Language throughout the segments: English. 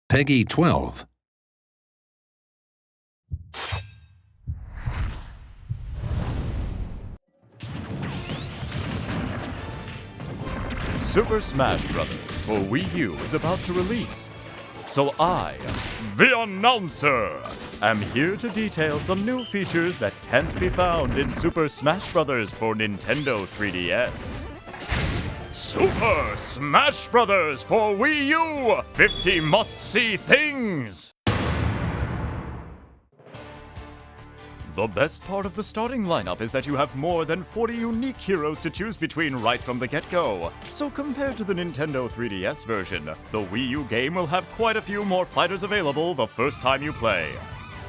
Peggy 12. Super Smash Bros. For Wii U is about to release. So I, the announcer, am here to detail some new features that can't be found in Super Smash Bros. For Nintendo 3DS. Super Smash Bros. For Wii U! 50 must-see things! The best part of the starting lineup is that you have more than 40 unique heroes to choose between right from the get-go. So compared to the Nintendo 3DS version, the Wii U game will have quite a few more fighters available the first time you play.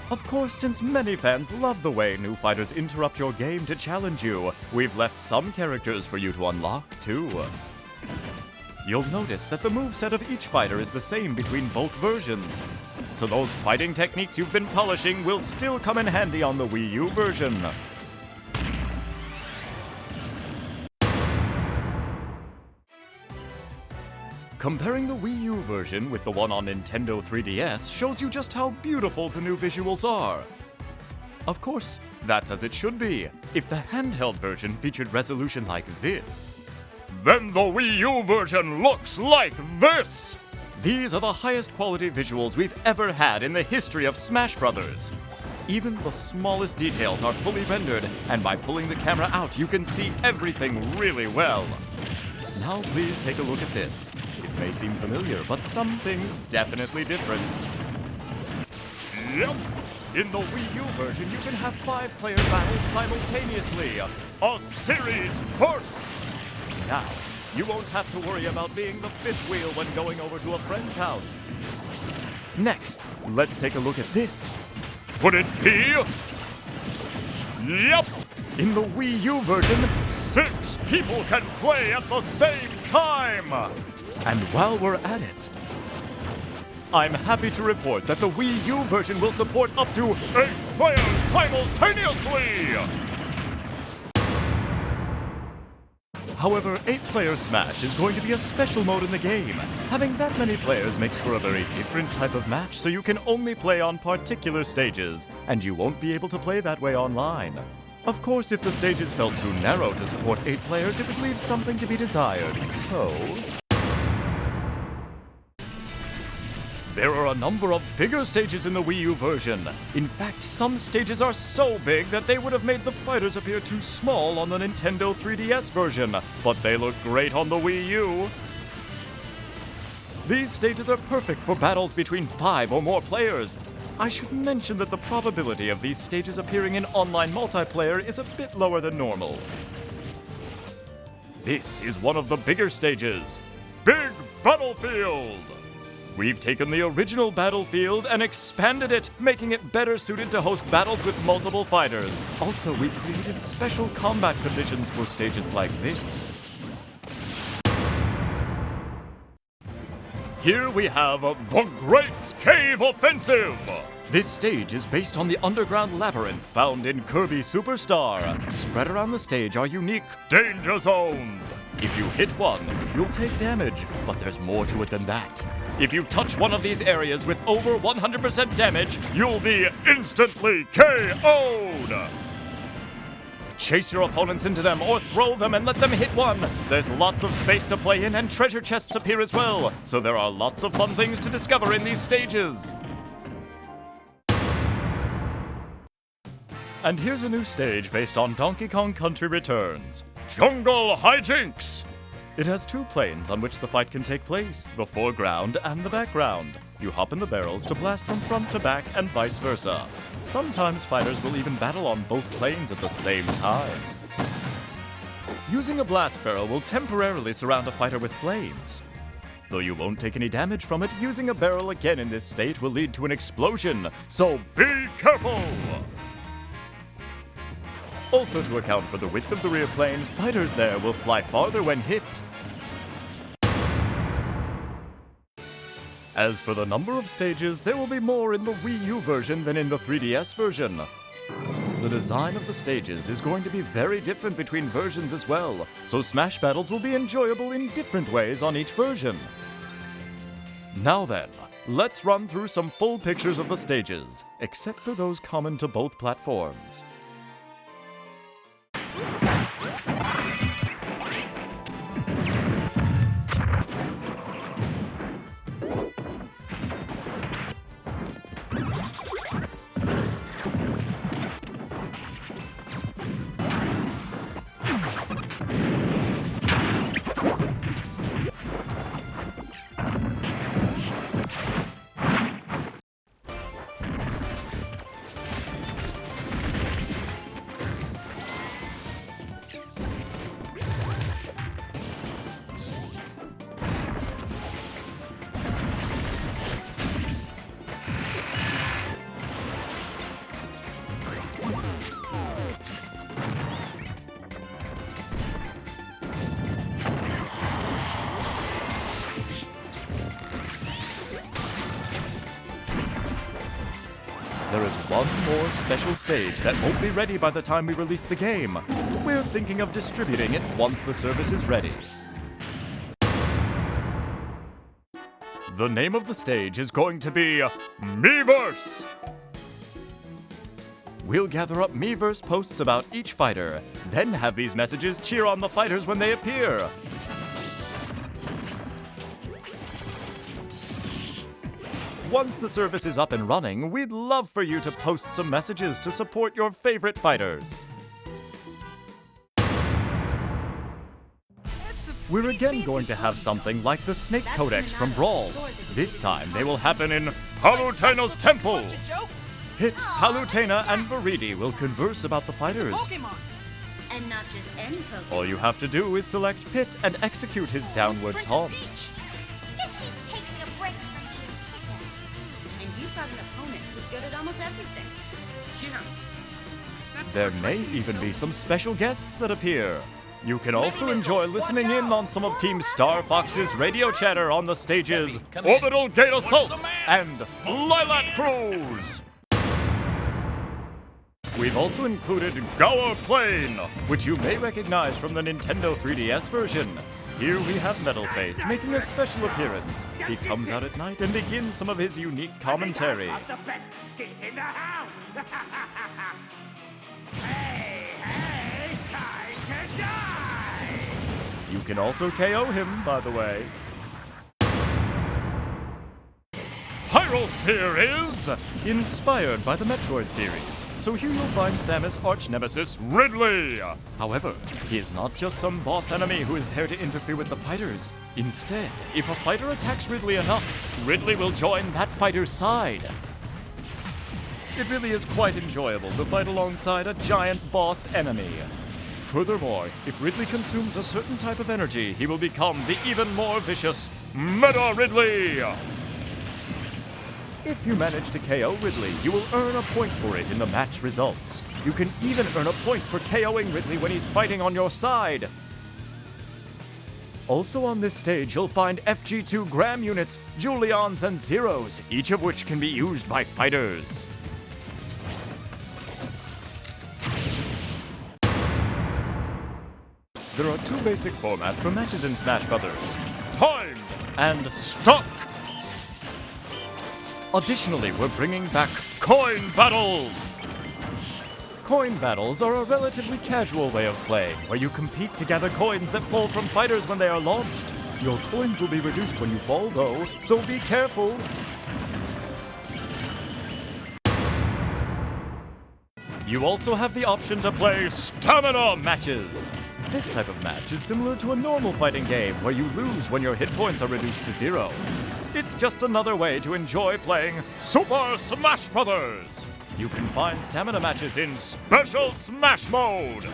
Of course, since many fans love the way new fighters interrupt your game to challenge you, we've left some characters for you to unlock too. You'll notice that the moveset of each fighter is the same between both versions. So those fighting techniques you've been polishing will still come in handy on the Wii U version. Comparing the Wii U version with the one on Nintendo 3DS shows you just how beautiful the new visuals are. Of course, that's as it should be. If the handheld version featured resolution like this, then the Wii U version looks like this! These are the highest quality visuals we've ever had in the history of Smash Bros. Even the smallest details are fully rendered, and by pulling the camera out, you can see everything really well. Now please take a look at this. It may seem familiar, but some things definitely different. Yep! In the Wii U version, you can have 5-player battles simultaneously. A series first! Now, you won't have to worry about being the fifth wheel when going over to a friend's house. Next, let's take a look at this. Would it be? Yep! In the Wii U version, 6 people can play at the same time! And while we're at it, I'm happy to report that the Wii U version will support up to 8 players simultaneously! However, 8-player Smash is going to be a special mode in the game. Having that many players makes for a very different type of match, so you can only play on particular stages, and you won't be able to play that way online. Of course, if the stages felt too narrow to support 8 players, it would leave something to be desired. So there are a number of bigger stages in the Wii U version. In fact, some stages are so big that they would have made the fighters appear too small on the Nintendo 3DS version, but they look great on the Wii U. These stages are perfect for battles between 5 or more players. I should mention that the probability of these stages appearing in online multiplayer is a bit lower than normal. This is one of the bigger stages, Big Battlefield! We've taken the original Battlefield and expanded it, making it better suited to host battles with multiple fighters. Also, we've created special combat conditions for stages like this. Here we have the Great Cave Offensive! This stage is based on the underground labyrinth found in Kirby Superstar. Spread around the stage are unique danger zones. If you hit one, you'll take damage, but there's more to it than that. If you touch one of these areas with over 100% damage, you'll be instantly KO'd! Chase your opponents into them or throw them and let them hit one. There's lots of space to play in and treasure chests appear as well, so there are lots of fun things to discover in these stages. And here's a new stage based on Donkey Kong Country Returns, Jungle Hijinks! It has 2 planes on which the fight can take place, the foreground and the background. You hop in the barrels to blast from front to back and vice versa. Sometimes fighters will even battle on both planes at the same time. Using a blast barrel will temporarily surround a fighter with flames. Though you won't take any damage from it, using a barrel again in this state will lead to an explosion, so be careful! Also, to account for the width of the rear plane, fighters there will fly farther when hit. As for the number of stages, there will be more in the Wii U version than in the 3DS version. The design of the stages is going to be very different between versions as well, so Smash battles will be enjoyable in different ways on each version. Now then, Let's run through some full pictures of the stages, except for those common to both platforms. There is one more special stage that won't be ready by the time we release the game. We're thinking of distributing it once the service is ready. The name of the stage is going to be Miiverse! We'll gather up Miiverse posts about each fighter, then have these messages cheer on the fighters when they appear. Once the service is up and running, we'd love for you to post some messages to support your favorite fighters. We're again going to have something like the Snake Codex from Brawl. This time they will happen in Palutena's temple. Hit, Palutena, and Viridi will converse about the fighters. And not just any Pokemon. All you have to do is select Pit and execute his downward taunt. Guess she's taking a break from being picked. And you've got an opponent who's good at almost everything. Yeah. There may even be some special guests that appear. You can also enjoy listening in on some of Team Star Fox's radio chatter on the stages Orbital Gate Assault and Lilac Cruise. We've also included Gower Plane, which you may recognize from the Nintendo 3DS version. Here we have Metalface making a special appearance. He comes out at night and begins some of his unique commentary. You can also KO him, by the way. Pyrosphere is inspired by the Metroid series, so here you'll find Samus' arch-nemesis, Ridley. However, he is not just some boss enemy who is there to interfere with the fighters. Instead, if a fighter attacks Ridley enough, Ridley will join that fighter's side. It really is quite enjoyable to fight alongside a giant boss enemy. Furthermore, if Ridley consumes a certain type of energy, he will become the even more vicious Meta Ridley! If you manage to KO Ridley, you will earn a point for it in the match results. You can even earn a point for KOing Ridley when he's fighting on your side. Also on this stage, you'll find FG2 Gram units, Julians, and Zeros, each of which can be used by fighters. There are two basic formats for matches in Smash Brothers: Time and Stuck. Additionally, we're bringing back Coin Battles! Coin Battles are a relatively casual way of playing, where you compete to gather coins that fall from fighters when they are launched. Your coins will be reduced when you fall, though, so be careful! You also have the option to play Stamina Matches! This type of match is similar to a normal fighting game, where you lose when your hit points are reduced to 0. It's just another way to enjoy playing Super Smash Brothers! You can find stamina matches in Special Smash Mode!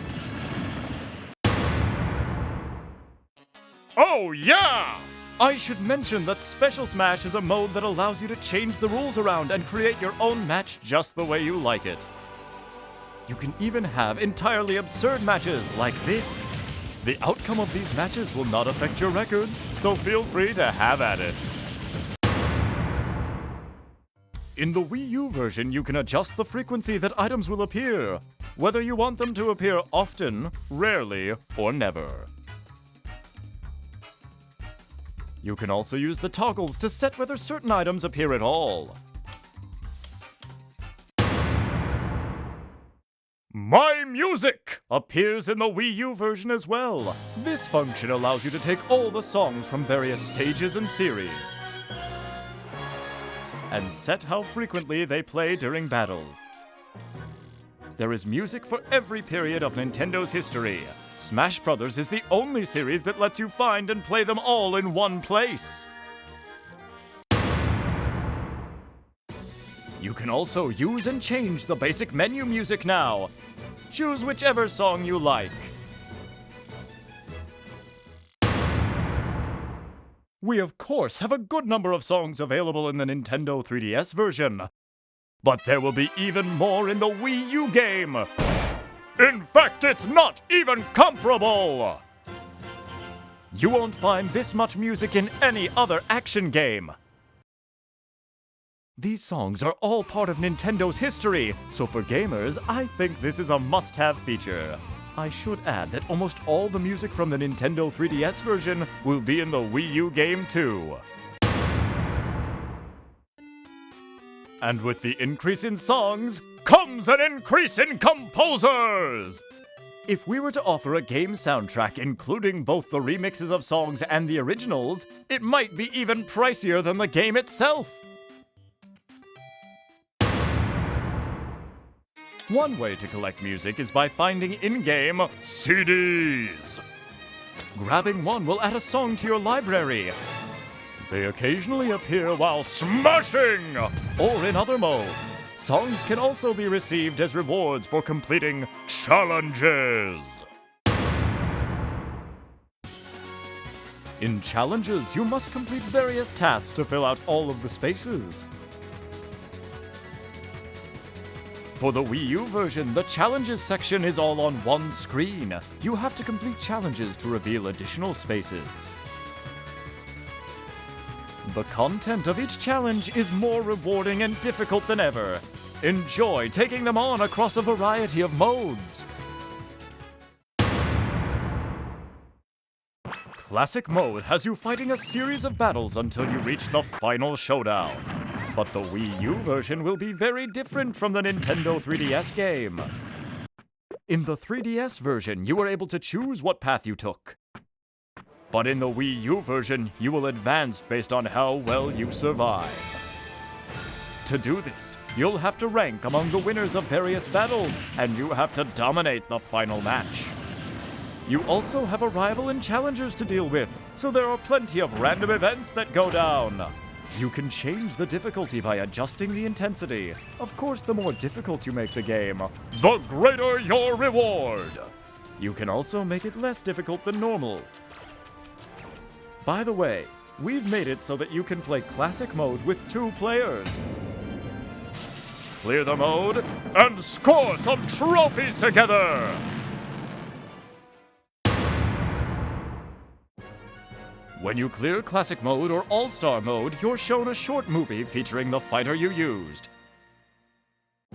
Oh yeah! I should mention that Special Smash is a mode that allows you to change the rules around and create your own match just the way you like it. You can even have entirely absurd matches like this. The outcome of these matches will not affect your records, so feel free to have at it. In the Wii U version, you can adjust the frequency that items will appear, whether you want them to appear often, rarely, or never. You can also use the toggles to set whether certain items appear at all. My Music appears in the Wii U version as well. This function allows you to take all the songs from various stages and series and set how frequently they play during battles. There is music for every period of Nintendo's history. Smash Bros. Is the only series that lets you find and play them all in one place. You can also use and change the basic menu music now. Choose whichever song you like. We of course have a good number of songs available in the Nintendo 3DS version, but there will be even more in the Wii U game. In fact, it's not even comparable! You won't find this much music in any other action game. These songs are all part of Nintendo's history, so for gamers, I think this is a must-have feature. I should add that almost all the music from the Nintendo 3DS version will be in the Wii U game too. And with the increase in songs, comes an increase in composers! If we were to offer a game soundtrack including both the remixes of songs and the originals, it might be even pricier than the game itself! One way to collect music is by finding in-game CDs. Grabbing one will add a song to your library. They occasionally appear while smashing, or in other modes. Songs can also be received as rewards for completing challenges. In challenges, you must complete various tasks to fill out all of the spaces. For the Wii U version, the challenges section is all on one screen. You have to complete challenges to reveal additional spaces. The content of each challenge is more rewarding and difficult than ever. Enjoy taking them on across a variety of modes. Classic mode has you fighting a series of battles until you reach the final showdown. But the Wii U version will be very different from the Nintendo 3DS game. In the 3DS version, you were able to choose what path you took. But in the Wii U version, you will advance based on how well you survive. To do this, you'll have to rank among the winners of various battles, and you have to dominate the final match. You also have a rival and challengers to deal with, so there are plenty of random events that go down. You can change the difficulty by adjusting the intensity. Of course, the more difficult you make the game, the greater your reward! You can also make it less difficult than normal. By the way, we've made it so that you can play Classic Mode with 2 players. Clear the mode and score some trophies together! When you clear Classic Mode or All-Star Mode, you're shown a short movie featuring the fighter you used.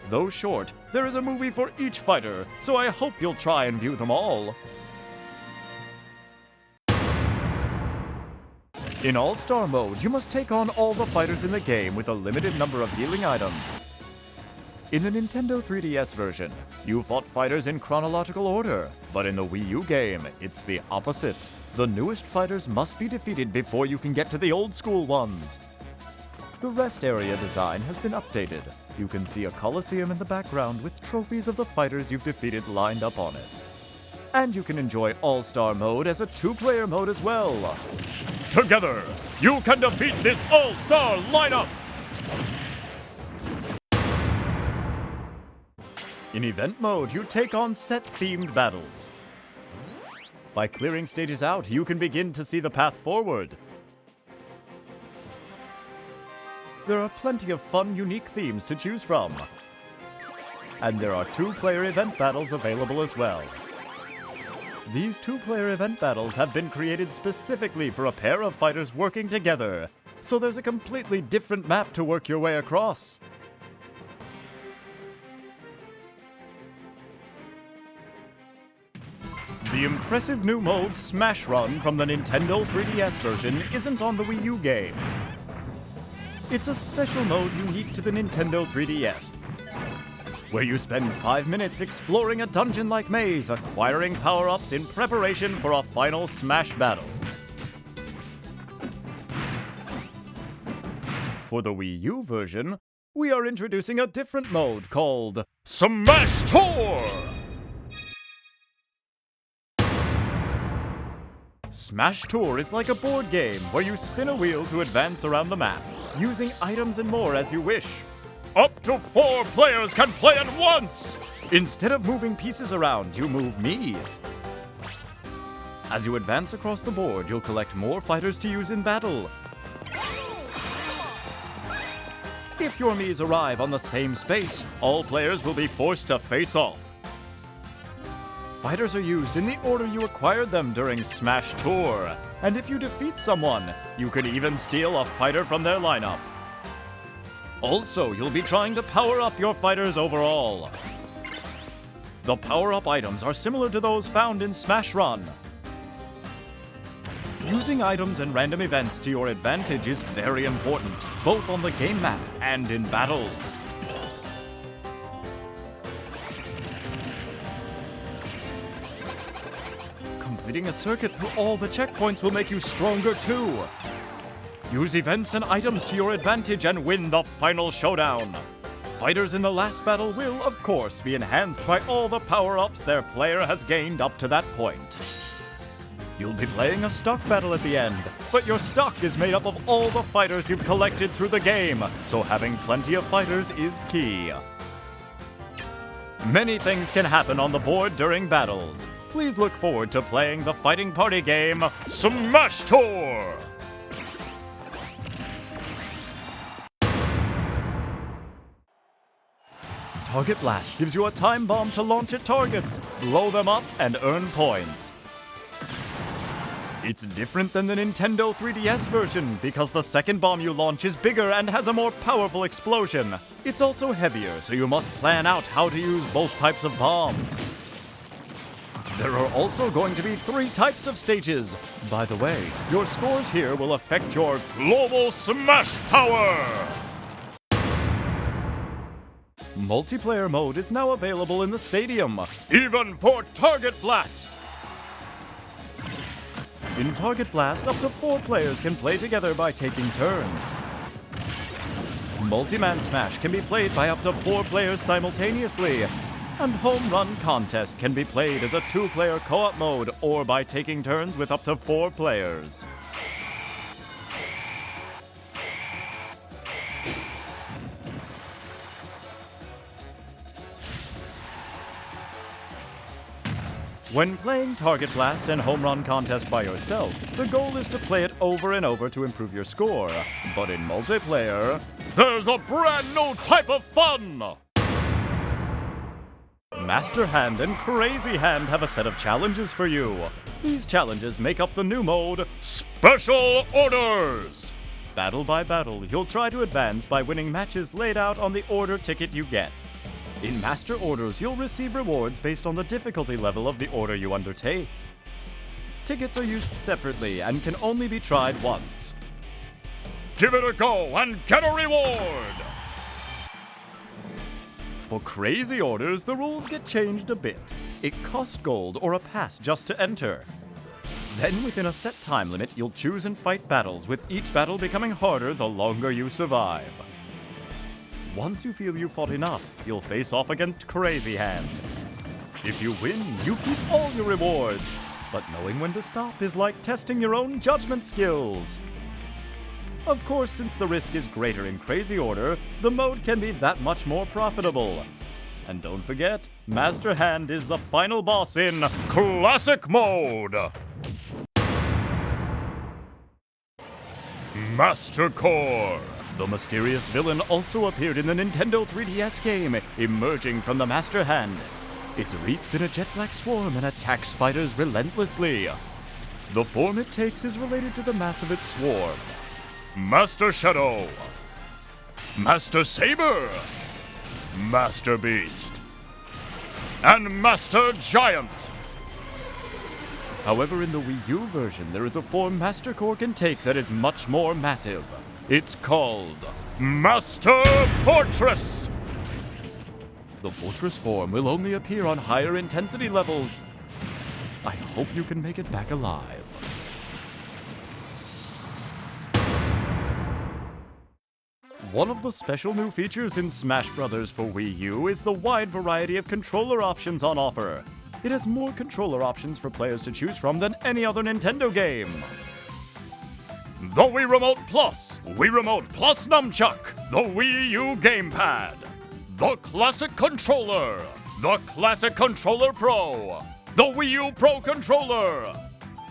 Though short, there is a movie for each fighter, so I hope you'll try and view them all. In All-Star Mode, you must take on all the fighters in the game with a limited number of healing items. In the Nintendo 3DS version, you fought fighters in chronological order, but in the Wii U game, it's the opposite. The newest fighters must be defeated before you can get to the old-school ones. The rest area design has been updated. You can see a coliseum in the background with trophies of the fighters you've defeated lined up on it. And you can enjoy All-Star Mode as a 2-player mode as well. Together, you can defeat this All-Star lineup! In Event Mode, you take on set-themed battles. By clearing stages out, you can begin to see the path forward. There are plenty of fun, unique themes to choose from. And there are 2-player event battles available as well. These 2-player event battles have been created specifically for a pair of fighters working together, so there's a completely different map to work your way across. The impressive new mode Smash Run from the Nintendo 3DS version isn't on the Wii U game. It's a special mode unique to the Nintendo 3DS, where you spend 5 minutes exploring a dungeon-like maze, acquiring power-ups in preparation for a final Smash battle. For the Wii U version, we are introducing a different mode called Smash Tour! Smash Tour is like a board game where you spin a wheel to advance around the map, using items and more as you wish. Up to 4 players can play at once! Instead of moving pieces around, you move Miis. As you advance across the board, you'll collect more fighters to use in battle. If your Miis arrive on the same space, all players will be forced to face off. Fighters are used in the order you acquired them during Smash Tour, and if you defeat someone, you could even steal a fighter from their lineup. Also, you'll be trying to power up your fighters overall. The power-up items are similar to those found in Smash Run. Using items and random events to your advantage is very important, both on the game map and in battles. Completing a circuit through all the checkpoints will make you stronger too. Use events and items to your advantage and win the final showdown. Fighters in the last battle will, of course, be enhanced by all the power-ups their player has gained up to that point. You'll be playing a stock battle at the end, but your stock is made up of all the fighters you've collected through the game, so having plenty of fighters is key. Many things can happen on the board during battles. Please look forward to playing the fighting party game, Smash Tour! Target Blast gives you a time bomb to launch at targets, blow them up, and earn points. It's different than the Nintendo 3DS version because the second bomb you launch is bigger and has a more powerful explosion. It's also heavier, so you must plan out how to use both types of bombs. There are also going to be 3 types of stages. By the way, your scores here will affect your global smash power! Multiplayer mode is now available in the stadium, even for Target Blast! In Target Blast, up to 4 players can play together by taking turns. Multi-Man Smash can be played by up to 4 players simultaneously, and Home Run Contest can be played as a 2-player co-op mode or by taking turns with up to 4 players. When playing Target Blast and Home Run Contest by yourself, the goal is to play it over and over to improve your score. But in multiplayer, there's a brand new type of fun! Master Hand and Crazy Hand have a set of challenges for you. These challenges make up the new mode, Special Orders! Battle by battle, you'll try to advance by winning matches laid out on the order ticket you get. In Master Orders, you'll receive rewards based on the difficulty level of the order you undertake. Tickets are used separately and can only be tried once. Give it a go and get a reward! For Crazy Orders, the rules get changed a bit. It costs gold or a pass just to enter. Then, within a set time limit, you'll choose and fight battles, with each battle becoming harder the longer you survive. Once you feel you've fought enough, you'll face off against Crazy Hand. If you win, you keep all your rewards. But knowing when to stop is like testing your own judgment skills. Of course, since the risk is greater in Crazy Order, the mode can be that much more profitable. And don't forget, Master Hand is the final boss in Classic Mode! Master Core! The mysterious villain also appeared in the Nintendo 3DS game, emerging from the Master Hand. It's wreathed in a jet black swarm and attacks fighters relentlessly. The form it takes is related to the mass of its swarm. Master Shadow, Master Saber, Master Beast, and Master Giant. However, in the Wii U version, there is a form Master Core can take that is much more massive. It's called Master Fortress! The Fortress form will only appear on higher intensity levels. I hope you can make it back alive. One of the special new features in Smash Bros. For Wii U is the wide variety of controller options on offer. It has more controller options for players to choose from than any other Nintendo game. The Wii Remote Plus, Wii Remote Plus Nunchuck, the Wii U GamePad, the Classic Controller, the Classic Controller Pro, the Wii U Pro Controller,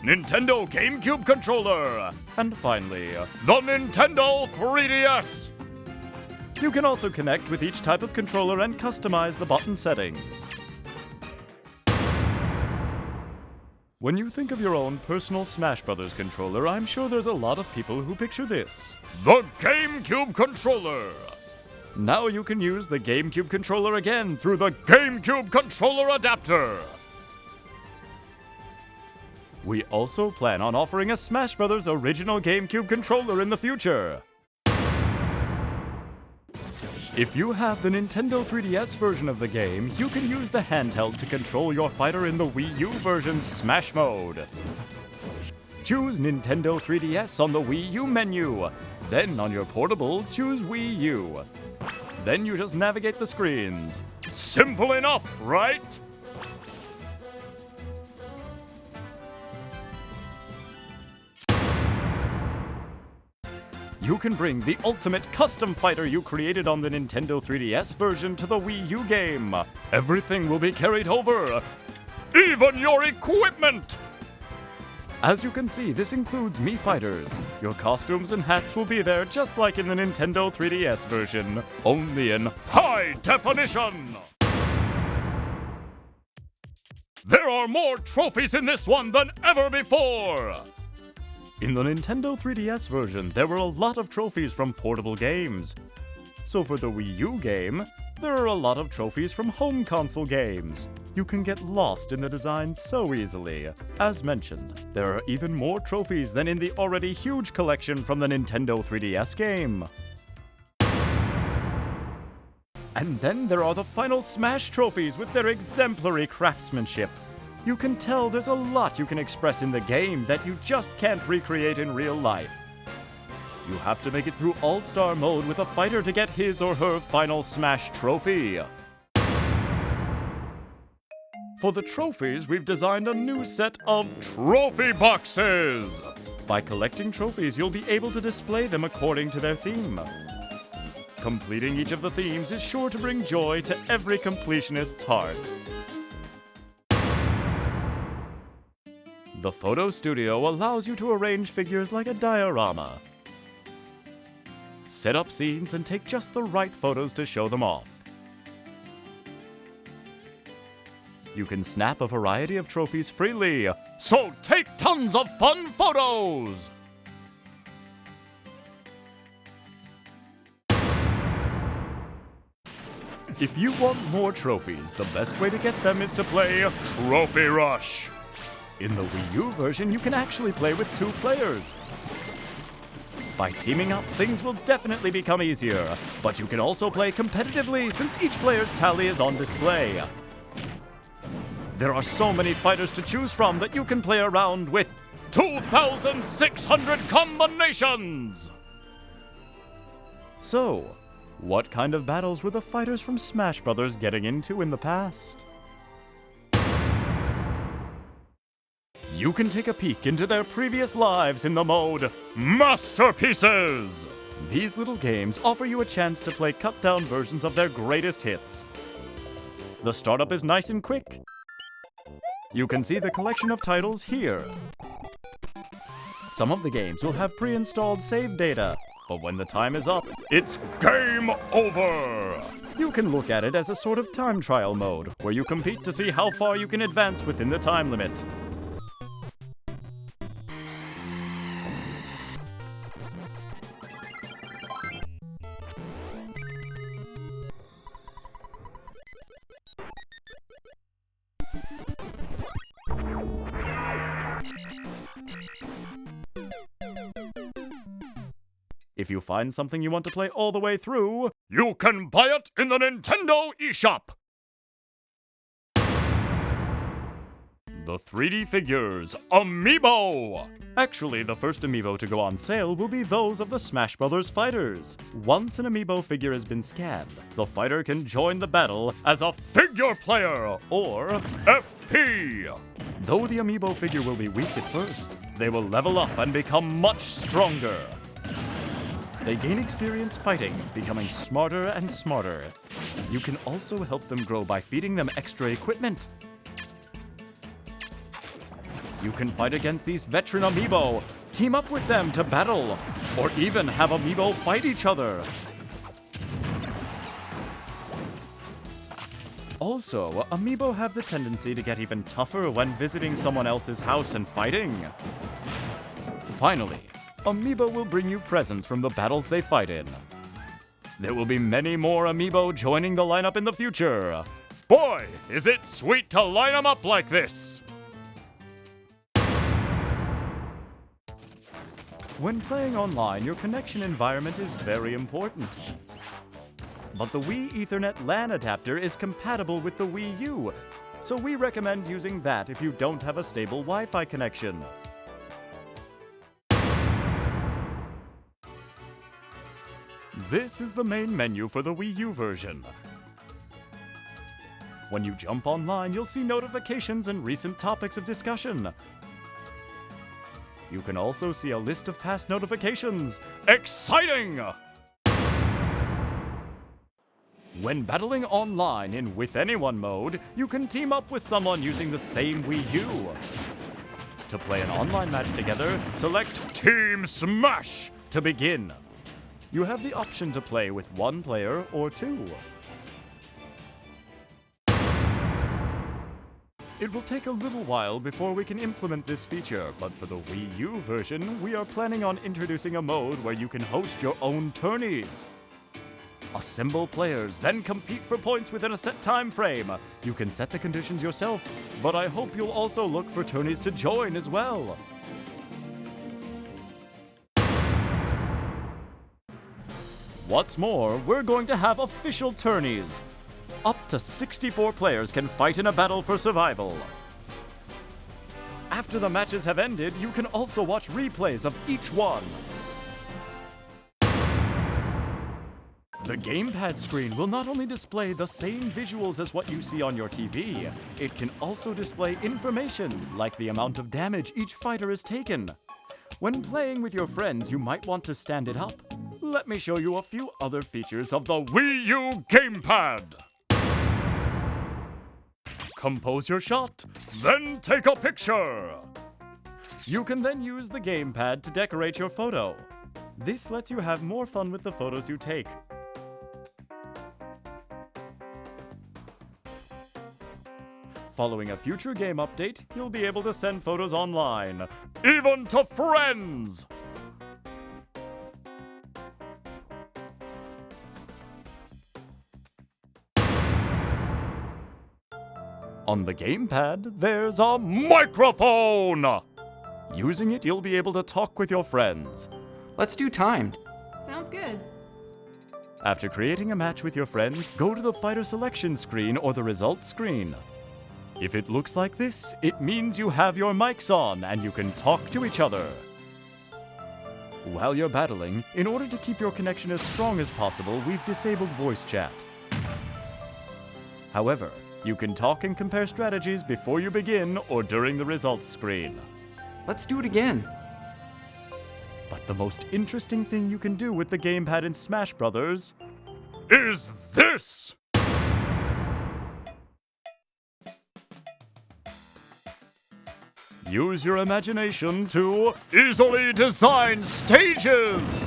Nintendo GameCube Controller, and finally, the Nintendo 3DS. You can also connect with each type of controller and customize the button settings. When you think of your own personal Smash Bros. Controller, I'm sure there's a lot of people who picture this. The GameCube Controller! Now you can use the GameCube Controller again through the GameCube Controller Adapter! We also plan on offering a Smash Bros. Original GameCube controller in the future. If you have the Nintendo 3DS version of the game, you can use the handheld to control your fighter in the Wii U version's Smash Mode. Choose Nintendo 3DS on the Wii U menu. Then on your portable, choose Wii U. Then you just navigate the screens. Simple enough, right? You can bring the ultimate custom fighter you created on the Nintendo 3DS version to the Wii U game. Everything will be carried over, even your equipment! As you can see, this includes Mii Fighters. Your costumes and hats will be there just like in the Nintendo 3DS version, only in high definition! There are more trophies in this one than ever before! In the Nintendo 3DS version, there were a lot of trophies from portable games. So for the Wii U game, there are a lot of trophies from home console games. You can get lost in the design so easily. As mentioned, there are even more trophies than in the already huge collection from the Nintendo 3DS game. And then there are the final Smash trophies with their exemplary craftsmanship. You can tell there's a lot you can express in the game that you just can't recreate in real life. You have to make it through All-Star mode with a fighter to get his or her final Smash trophy. For the trophies, we've designed a new set of trophy boxes! By collecting trophies, you'll be able to display them according to their theme. Completing each of the themes is sure to bring joy to every completionist's heart. The Photo Studio allows you to arrange figures like a diorama. Set up scenes and take just the right photos to show them off. You can snap a variety of trophies freely, so take tons of fun photos! If you want more trophies, the best way to get them is to play Trophy Rush. In the Wii U version, you can actually play with 2 players. By teaming up, things will definitely become easier, but you can also play competitively since each player's tally is on display. There are so many fighters to choose from that you can play around with 2,600 combinations! So, what kind of battles were the fighters from Smash Bros. Getting into in the past? You can take a peek into their previous lives in the mode Masterpieces! These little games offer you a chance to play cut-down versions of their greatest hits. The startup is nice and quick. You can see the collection of titles here. Some of the games will have pre-installed save data, but when the time is up, it's game over! You can look at it as a sort of time trial mode, where you compete to see how far you can advance within the time limit. If you find something you want to play all the way through, you can buy it in the Nintendo eShop! The 3D figures, Amiibo! Actually, the first Amiibo to go on sale will be those of the Smash Bros. Fighters. Once an Amiibo figure has been scanned, the fighter can join the battle as a figure player, or FP. Though the Amiibo figure will be weak at first, they will level up and become much stronger. They gain experience fighting, becoming smarter and smarter. You can also help them grow by feeding them extra equipment. You can fight against these veteran Amiibo, team up with them to battle, or even have Amiibo fight each other. Also, Amiibo have the tendency to get even tougher when visiting someone else's house and fighting. Finally, Amiibo will bring you presents from the battles they fight in. There will be many more Amiibo joining the lineup in the future. Boy, is it sweet to line them up like this! When playing online, your connection environment is very important. But the Wii Ethernet LAN adapter is compatible with the Wii U, so we recommend using that if you don't have a stable Wi-Fi connection. This is the main menu for the Wii U version. When you jump online, you'll see notifications and recent topics of discussion. You can also see a list of past notifications. Exciting! When battling online in With Anyone mode, you can team up with someone using the same Wii U. To play an online match together, select Team Smash to begin. You have the option to play with one player or two. It will take a little while before we can implement this feature, but for the Wii U version, we are planning on introducing a mode where you can host your own tourneys. Assemble players, then compete for points within a set time frame. You can set the conditions yourself, but I hope you'll also look for tourneys to join as well. What's more, we're going to have official tourneys. Up to 64 players can fight in a battle for survival. After the matches have ended, you can also watch replays of each one. The GamePad screen will not only display the same visuals as what you see on your TV, it can also display information like the amount of damage each fighter has taken. When playing with your friends, you might want to stand it up. Let me show you a few other features of the Wii U GamePad. Compose your shot, then take a picture. You can then use the GamePad to decorate your photo. This lets you have more fun with the photos you take. Following a future game update, you'll be able to send photos online, even to friends! On the GamePad, there's a microphone! Using it, you'll be able to talk with your friends. Let's do timed. Sounds good. After creating a match with your friends, go to the fighter selection screen or the results screen. If it looks like this, it means you have your mics on and you can talk to each other. While you're battling, in order to keep your connection as strong as possible, we've disabled voice chat. However, you can talk and compare strategies before you begin or during the results screen. Let's do it again. But the most interesting thing you can do with the GamePad in Smash Bros. Is this! Use your imagination to easily design stages!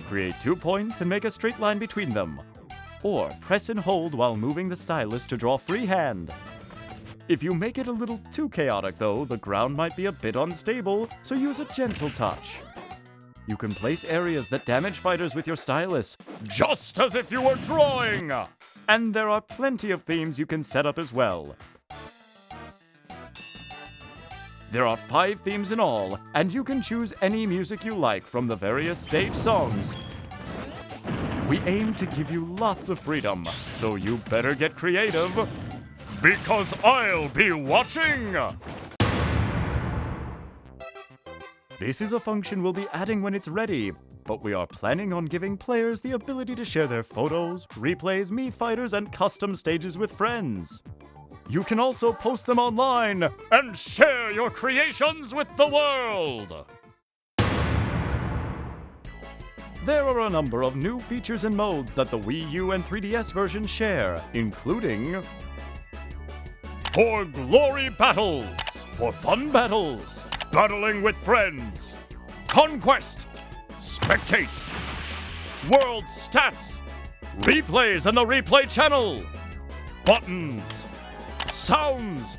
Create 2 points and make a straight line between them. Or press and hold while moving the stylus to draw freehand. If you make it a little too chaotic though, the ground might be a bit unstable, so use a gentle touch. You can place areas that damage fighters with your stylus, just as if you were drawing! And there are plenty of themes you can set up as well. There are 5 themes in all, and you can choose any music you like from the various stage songs. We aim to give you lots of freedom, so you better get creative, because I'll be watching! This is a function we'll be adding when it's ready, but we are planning on giving players the ability to share their photos, replays, Mii fighters, and custom stages with friends. You can also post them online and share your creations with the world! There are a number of new features and modes that the Wii U and 3DS versions share, including For Glory Battles, for fun battles, battling with friends, Conquest, Spectate, World Stats, Replays in the Replay Channel, Buttons, Sounds,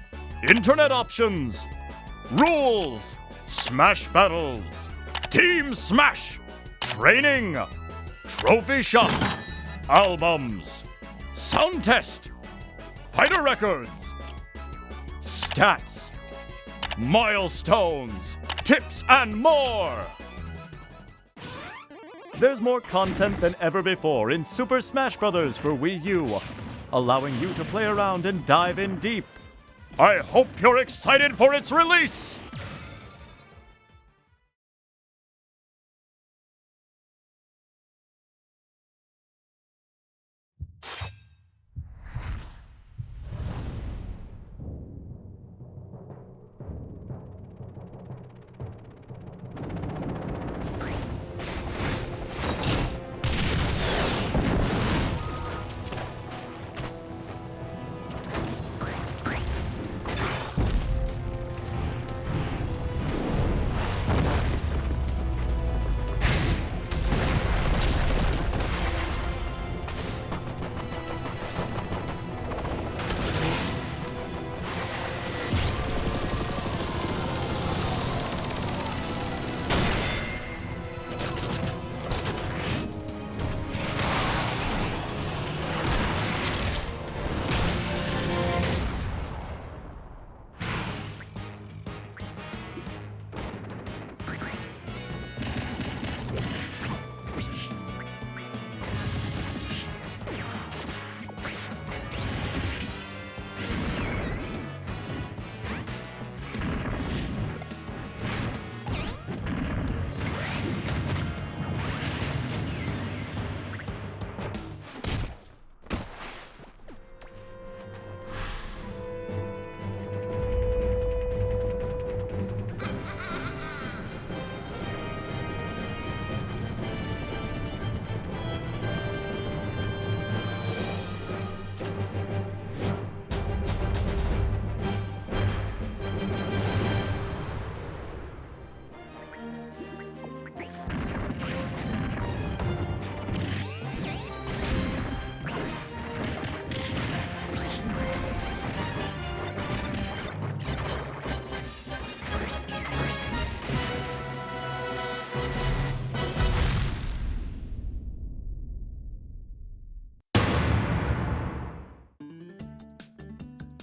Internet Options, Rules, Smash Battles, Team Smash, Training, Trophy Shop, Albums, Sound Test, Fighter Records, Stats, Milestones, Tips, and more! There's more content than ever before in Super Smash Bros. For Wii U, allowing you to play around and dive in deep. I hope you're excited for its release!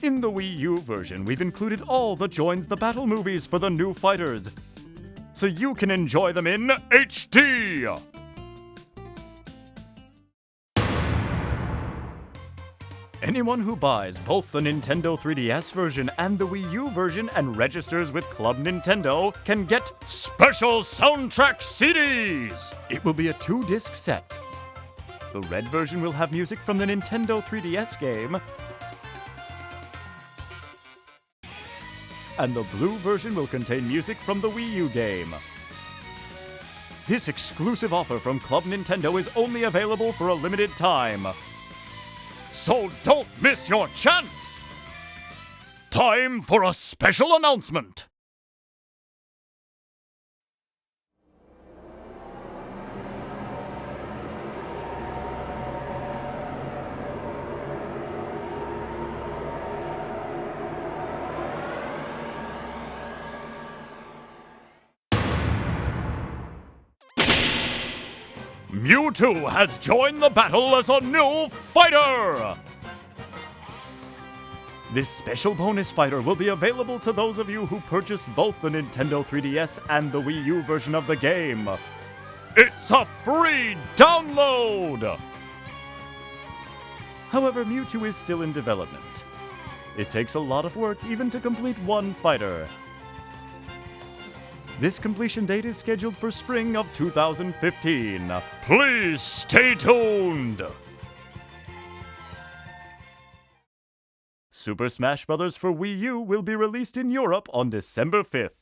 In the Wii U version, we've included all the Joins the Battle movies for the new fighters, so you can enjoy them in HD! Anyone who buys both the Nintendo 3DS version and the Wii U version and registers with Club Nintendo can get special soundtrack CDs! It will be a 2-disc set. The red version will have music from the Nintendo 3DS game, and the blue version will contain music from the Wii U game. This exclusive offer from Club Nintendo is only available for a limited time. So don't miss your chance! Time for a special announcement! Mewtwo has joined the battle as a new fighter! This special bonus fighter will be available to those of you who purchased both the Nintendo 3DS and the Wii U version of the game. It's a free download! However, Mewtwo is still in development. It takes a lot of work even to complete one fighter. This completion date is scheduled for spring of 2015. Please stay tuned! Super Smash Bros. For Wii U will be released in Europe on December 5th.